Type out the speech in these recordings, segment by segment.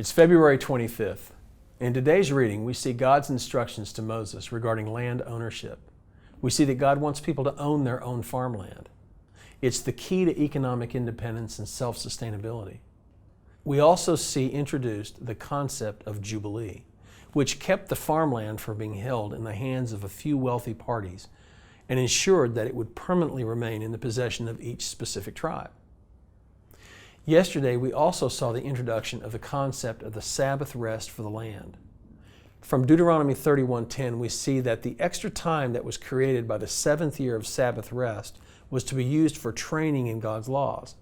It's February 25th. In today's reading, we see God's instructions to Moses regarding land ownership. We see that God wants people to own their own farmland. It's the key to economic independence and self-sustainability. We also see introduced the concept of Jubilee, which kept the farmland from being held in the hands of a few wealthy parties and ensured that it would permanently remain in the possession of each specific tribe. Yesterday, we also saw the introduction of the concept of the Sabbath rest for the land. From Deuteronomy 31:10, we see that the extra time that was created by the seventh year of Sabbath rest was to be used for training in God's laws.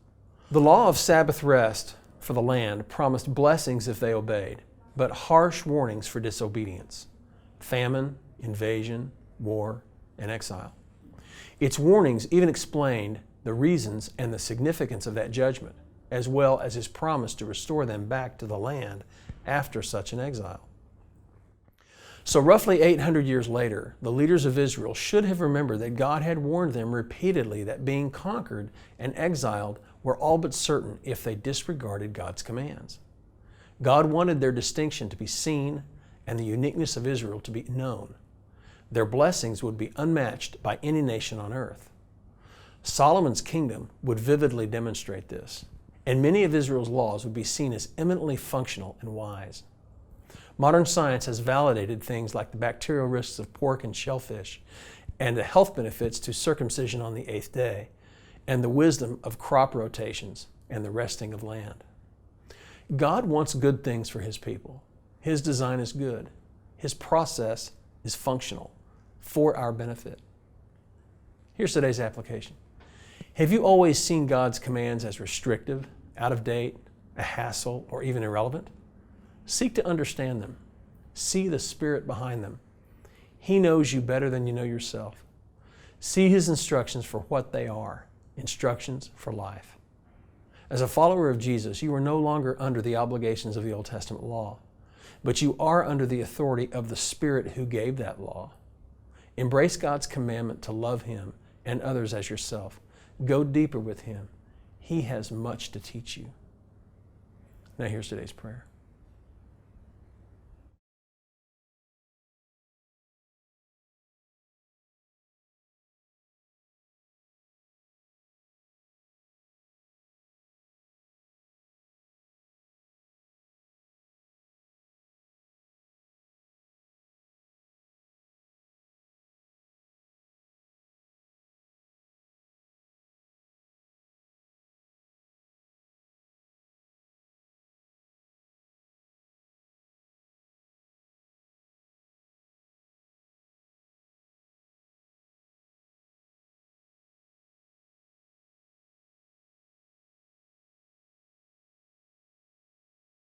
The law of Sabbath rest for the land promised blessings if they obeyed, but harsh warnings for disobedience: famine, invasion, war, and exile. Its warnings even explained the reasons and the significance of that judgment, as well as His promise to restore them back to the land after such an exile. So roughly 800 years later, the leaders of Israel should have remembered that God had warned them repeatedly that being conquered and exiled were all but certain if they disregarded God's commands. God wanted their distinction to be seen and the uniqueness of Israel to be known. Their blessings would be unmatched by any nation on earth. Solomon's kingdom would vividly demonstrate this, and many of Israel's laws would be seen as eminently functional and wise. Modern science has validated things like the bacterial risks of pork and shellfish, and the health benefits to circumcision on the eighth day, and the wisdom of crop rotations and the resting of land. God wants good things for His people. His design is good. His process is functional for our benefit. Here's today's application. Have you always seen God's commands as restrictive, out of date, a hassle, or even irrelevant? Seek to understand them. See the Spirit behind them. He knows you better than you know yourself. See His instructions for what they are, instructions for life. As a follower of Jesus, you are no longer under the obligations of the Old Testament law, but you are under the authority of the Spirit who gave that law. Embrace God's commandment to love Him and others as yourself. Go deeper with Him. He has much to teach you. Now here's today's prayer.